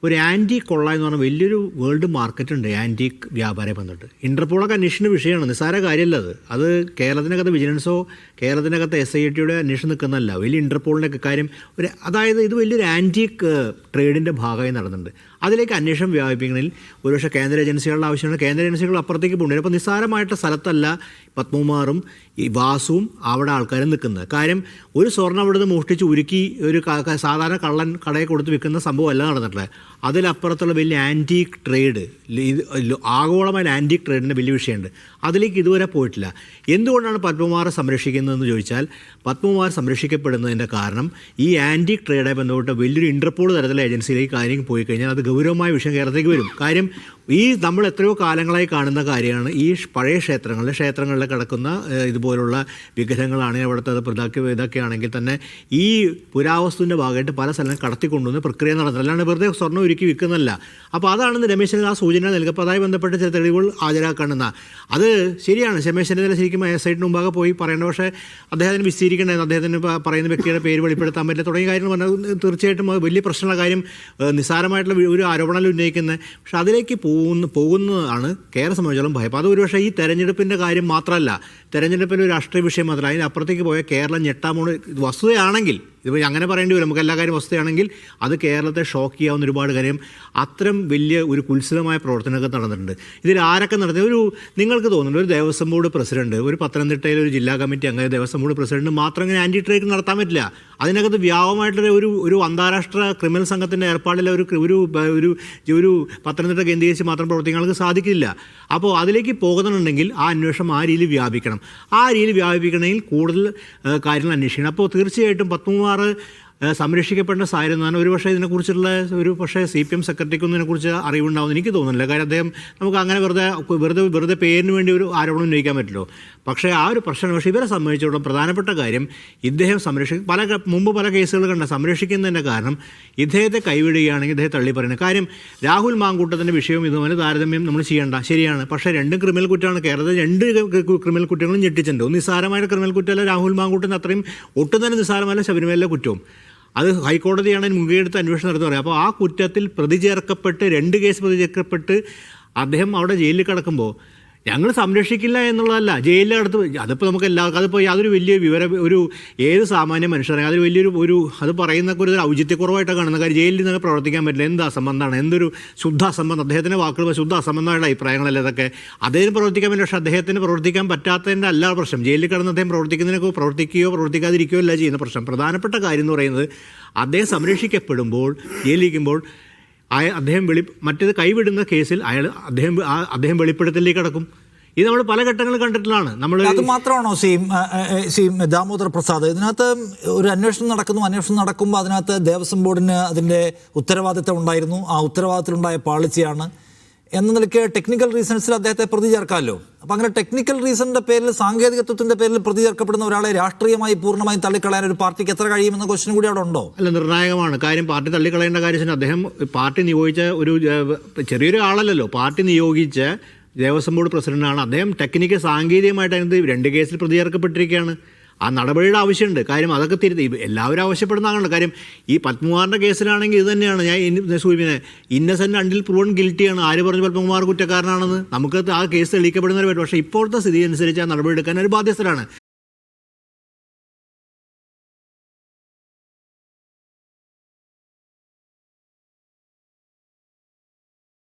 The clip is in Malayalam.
ഒരു ആൻറ്റീക് കൊള്ള എന്ന് പറഞ്ഞാൽ വലിയൊരു വേൾഡ് മാർക്കറ്റുണ്ട് ആൻറ്റീക് വ്യാപാരം വന്നിട്ട്. ഇൻ്റർപോളൊക്കെ അന്വേഷണ വിഷയമാണ്, നിസ്സാര കാര്യമല്ല അത് കേരളത്തിനകത്ത് വിജിലൻസോ കേരളത്തിനകത്ത് SIT അന്വേഷണം നിൽക്കുന്നതല്ല, വലിയ ഇൻ്റർപോളിൻ്റെ ഒക്കെ കാര്യം അതായത് ഇത് വലിയൊരു ആൻറ്റീക് ട്രേഡിൻ്റെ ഭാഗമായി നടന്നുണ്ട്. അതിലേക്ക് അന്വേഷണം വ്യാപിപ്പിക്കുന്നതിൽ ഒരുപക്ഷെ കേന്ദ്ര ഏജൻസികളുടെ ആവശ്യമാണ്. കേന്ദ്ര ഏജൻസികൾ അപ്പുറത്തേക്ക് പോകേണ്ടി. അപ്പോൾ നിസ്സാരമായിട്ട് സ്ഥലത്തല്ല പത്മകുമാറും ഈ വാസുവും അവിടെ ആൾക്കാരും നിൽക്കുന്നത്. കാര്യം ഒരു സ്വർണ്ണം അവിടുന്ന് മോഷ്ടിച്ച് ഉരുക്കി ഒരു സാധാരണ കള്ളൻ കടയിൽ കൊടുത്ത് വിൽക്കുന്ന സംഭവമല്ല നടന്നിട്ടുള്ളത്. അതിലപ്പുറത്തുള്ള വലിയ ആൻറ്റീക് ട്രേഡ്, ആഗോളമായ ആൻറ്റീക് ട്രേഡിൻ്റെ വലിയ വിഷയമുണ്ട്. അതിലേക്ക് ഇതുവരെ പോയിട്ടില്ല. എന്തുകൊണ്ടാണ് പത്മകുമാറെ സംരക്ഷിക്കുന്നതെന്ന് ചോദിച്ചാൽ, പത്മകുമാർ സംരക്ഷിക്കപ്പെടുന്നതിൻ്റെ കാരണം ഈ ആൻറ്റീക് ട്രേഡായി ബന്ധപ്പെട്ട് വലിയൊരു ഇൻ്റർപോൾ തരത്തിലുള്ള ഏജൻസിയിലേക്ക് കാര്യം പോയി കഴിഞ്ഞാൽ അത് ഗൗരവമായ വിഷയം കേരളത്തിലേക്ക് വരും. കാര്യം ഈ നമ്മൾ എത്രയോ കാലങ്ങളായി കാണുന്ന കാര്യമാണ് ഈ പഴയ ക്ഷേത്രങ്ങളിൽ കിടക്കുന്ന ഇതുപോലുള്ള വിഗ്രഹങ്ങളാണെങ്കിൽ അവിടുത്തെ ഇതൊക്കെ ആണെങ്കിൽ തന്നെ ഈ പുരാവസ്തുവിൻ്റെ ഭാഗമായിട്ട് പല സ്ഥലങ്ങളും കടത്തിക്കൊണ്ടുവന്ന് പ്രക്രിയ നടത്തുന്നത്, അല്ലാണ്ട് വെറുതെ സ്വർണ്ണം ഒരുക്കി വിൽക്കുന്നതല്ല. അപ്പോൾ അതാണെന്ന് രമേശിന് ആ സൂചന നൽകുക. അതുമായി ബന്ധപ്പെട്ട് ചില തെളിവുകൾ ഹാജരാക്കണമെന്ന അത് ശരിയാണ്. രമേശ് ചെന്നിത്തല ശരിക്കും SIT മുമ്പാകെ പോയി പറയേണ്ട, പക്ഷേ അദ്ദേഹത്തിന് വിസ്തീരിക്കേണ്ടായിരുന്നു. അദ്ദേഹത്തിന് പറയുന്ന വ്യക്തിയുടെ പേര് വെളിപ്പെടുത്താൻ പറ്റില്ല തുടങ്ങിയ കാര്യങ്ങൾ പറഞ്ഞാൽ തീർച്ചയായിട്ടും വലിയ പ്രശ്നമുള്ള കാര്യം, നിസ്സാരമായിട്ടുള്ള ഒരു ആരോപണമല്ല ഉന്നയിക്കുന്നത്. പക്ഷേ അതിലേക്ക് പോകുന്നതാണ് കേരള സംബന്ധിച്ചോളം ഭയം. അപ്പോൾ അത് ഒരുപക്ഷേ ഈ തെരഞ്ഞെടുപ്പിൻ്റെ കാര്യം മാത്രമല്ല, തെരഞ്ഞെടുപ്പിൻ്റെ ഒരു രാഷ്ട്രീയ വിഷയം മാത്രമല്ല, അതിനപ്പുറത്തേക്ക് പോയ കേരളം ഞെട്ടാമോട് വസ്തുതയാണെങ്കിൽ, ഇതിപ്പോൾ അങ്ങനെ പറയേണ്ടി വരും, നമുക്ക് എല്ലാ കാര്യം വസ്തുതയാണെങ്കിൽ അത് കേരളത്തെ ഷോക്ക് ചെയ്യാവുന്ന ഒരുപാട് കാര്യം. അത്തരം വലിയ ഒരു കുത്സിതമായ പ്രവർത്തനമൊക്കെ നടന്നിട്ടുണ്ട്. ഇതിൽ ആരൊക്കെ നടത്തി നിങ്ങൾക്ക് തോന്നുന്നു ഒരു ദേവസ്വം ബോർഡ് പ്രസിഡന്റ്, ഒരു പത്തനംതിട്ടയിലെ ഒരു ജില്ലാ കമ്മിറ്റി അംഗം, ദേവസ്വം ബോർഡ് പ്രസിഡന്റ് മാത്രം ഇങ്ങനെ ആൻറ്റി ട്രേഡ് നടത്താൻ പറ്റില്ല. അതിനകത്ത് വ്യാപകമായിട്ടുള്ള ഒരു അന്താരാഷ്ട്ര ക്രിമിനൽ സംഘത്തിൻ്റെ ഏർപ്പാടിലെ ഒരു പത്തനംതിട്ട കേന്ദ്രീകരിച്ച് മാത്രം പ്രവർത്തിക്കാൻ സാധിക്കില്ല. അപ്പോൾ അതിലേക്ക് പോകുന്നുണ്ടെങ്കിൽ ആ അന്വേഷണം ആ രീതിയിൽ വ്യാപിക്കണം. ആ രീതിയിൽ വ്യാപിപ്പിക്കണമെങ്കിൽ കൂടുതൽ കാര്യങ്ങൾ അന്വേഷിക്കണം. അപ്പോൾ തീർച്ചയായിട്ടും പത്മകുമാർ സംരക്ഷിക്കപ്പെടേണ്ട സാഹചര്യം ഒരു പക്ഷേ ഇതിനെക്കുറിച്ചുള്ള ഒരു പക്ഷേ CPM സെക്രട്ടറിക്കൊന്നും ഇതിനെക്കുറിച്ച് അറിവുണ്ടാവുമെന്ന് എനിക്ക് തോന്നുന്നില്ല. കാര്യം അദ്ദേഹം നമുക്ക് അങ്ങനെ വെറുതെ പേരിന് വേണ്ടി ഒരു ആരോപണം ഉന്നയിക്കാൻ പറ്റില്ലോ. പക്ഷേ ആ ഒരു പ്രശ്നം, പക്ഷേ ഇവരെ സംബന്ധിച്ചിടത്തോളം പ്രധാനപ്പെട്ട കാര്യം ഇദ്ദേഹം മുമ്പ് പല കേസുകൾ സംരക്ഷിക്കുന്നതിൻ്റെ കാരണം ഇദ്ദേഹത്തെ കൈവിടുകയാണെങ്കിൽ ഇദ്ദേഹം തള്ളി പറയുന്നത്. കാര്യം രാഹുൽ മാങ്കൂട്ടത്തിൻ്റെ വിഷയവും ഇതുപോലെ താരതമ്യം നമ്മൾ ചെയ്യേണ്ട, ശരിയാണ്. പക്ഷേ രണ്ടും ക്രിമിനൽ കുറ്റമാണ്. കേരളത്തിൽ 2 ക്രിമിനൽ കുറ്റങ്ങളും ഞെട്ടിച്ചിട്ടുണ്ട്. ഒന്ന് നിസ്സാരമായ ക്രിമിനൽ കുറ്റമല്ല രാഹുൽ മാങ്കൂട്ടത്തിന് അത്രയും ഒട്ടും തന്നെ നിസ്സാരമല്ല ശബരിമലയിലെ കുറ്റവും. അത് ഹൈക്കോടതിയാണ് മുൻകൈയെടുത്ത് അന്വേഷണം നടത്തി പറയുക. അപ്പോൾ ആ കുറ്റത്തിൽ 2 കേസ് പ്രതി ചേർക്കപ്പെട്ട് അദ്ദേഹം അവിടെ ജയിലിൽ കിടക്കുമ്പോൾ ഞങ്ങൾ സംരക്ഷിക്കില്ല എന്നുള്ളതല്ല, ജയിലിനടുത്ത് അതിപ്പോൾ നമുക്ക് എല്ലാവർക്കും അതിപ്പോൾ യാതൊരു വലിയ ഏത് സാമാന്യ മനുഷ്യരാണ് അതൊരു വലിയൊരു അത് പറയുന്നൊക്കെ ഒരു ഔചിത്യക്കുറവായിട്ടാണ് കാണുന്നത്. കാര്യം ജയിലിൽ നിന്ന് പ്രവർത്തിക്കാൻ പറ്റില്ല, എന്ത് അസംബന്ധമാണ്, എന്തൊരു ശുദ്ധ അസംബന്ധം. അദ്ദേഹത്തിൻ്റെ വാക്കുകൾ ശുദ്ധ അസംബന്ധമായുള്ള അഭിപ്രായങ്ങളല്ല ഇതൊക്കെ. അദ്ദേഹത്തിന് പ്രവർത്തിക്കാൻ പറ്റില്ല, പക്ഷേ അദ്ദേഹത്തിന് പ്രവർത്തിക്കാൻ പറ്റാത്തതിൻ്റെ അല്ല പ്രശ്നം. ജയിലിൽ കിടന്ന് അദ്ദേഹം പ്രവർത്തിക്കുകയോ പ്രവർത്തിക്കാതിരിക്കുകയോ അല്ല ചെയ്യുന്ന പ്രശ്നം. പ്രധാനപ്പെട്ട കാര്യം എന്ന് പറയുന്നത് അദ്ദേഹം സംരക്ഷിക്കപ്പെടുമ്പോൾ ജയിലിരിക്കുമ്പോൾ അദ്ദേഹം മറ്റേത് കൈവിടുന്ന കേസിൽ അദ്ദേഹം വെളിപ്പെടുത്തലിലേക്ക് കടക്കും. ഇത് നമ്മൾ പല ഘട്ടങ്ങളിൽ കണ്ടിട്ടുള്ളതാണ്. അത് മാത്രമാണോ ദാമോദർ പ്രസാദ്, ഇതിനകത്ത് ഒരു അന്വേഷണം നടക്കുമ്പോൾ അതിനകത്ത് ദേവസ്വം ബോർഡിന് അതിൻ്റെ ഉത്തരവാദിത്തം ഉണ്ടായിരുന്നു, ആ ഉത്തരവാദിത്തത്തിലുണ്ടായ പാളിച്ചയാണ് എന്ന നിലയ്ക്ക് ടെക്നിക്കൽ റീസൺസിൽ അദ്ദേഹത്തെ പ്രതി ചേർക്കാമല്ലോ. അപ്പം അങ്ങനെ ടെക്നിക്കൽ റീസണിൻ്റെ പേരിൽ, സാങ്കേതികത്വത്തിൻ്റെ പേരിൽ പ്രതി ചേർക്കപ്പെടുന്ന ഒരാളെ രാഷ്ട്രീയമായി പൂർണ്ണമായും തള്ളിക്കളയാൻ ഒരു പാർട്ടിക്ക് എത്ര കഴിയുമെന്ന ക്വസ്റ്റ്യൻ കൂടി അവിടെ ഉണ്ടോ? അല്ല, നിർണായകമാണ്. കാര്യം പാർട്ടി തള്ളിക്കളയേണ്ട കാര്യം അദ്ദേഹം പാർട്ടി നിയോഗിച്ച ഒരു ചെറിയൊരു ആളല്ലല്ലോ, പാർട്ടി നിയോഗിച്ച ദേവസ്വം ബോർഡ് പ്രസിഡന്റാണ്. അദ്ദേഹം സാങ്കേതികമായിട്ട് അതിനകത്ത് 2 കേസിൽ പ്രതി ചേർക്കപ്പെട്ടിരിക്കുകയാണ്. ആ നടപടിയുടെ ആവശ്യമുണ്ട്. കാര്യം അതൊക്കെ തിരുത്തി എല്ലാവരും ആവശ്യപ്പെടുന്നതാണല്ലോ. കാര്യം ഈ പത്മകുമാറിൻ്റെ കേസിലാണെങ്കിൽ ഇത് തന്നെയാണ് ഞാൻ സൂചിപ്പിക്കുന്നത്, ഇന്നസെൻ്റ് അണ്ടിൽ പ്രൂവൺ ഗിൽറ്റിയാണ്. ആര് പറഞ്ഞു പത്മകുമാർ കുറ്റക്കാരനാണെന്ന്? നമുക്ക് ആ കേസ് തെളിയിക്കപ്പെടുന്നവർ പറ്റും. പക്ഷേ ഇപ്പോഴത്തെ സ്ഥിതി അനുസരിച്ച് ആ നടപടി എടുക്കാൻ ഒരു ബാധ്യസ്ഥരാണ്.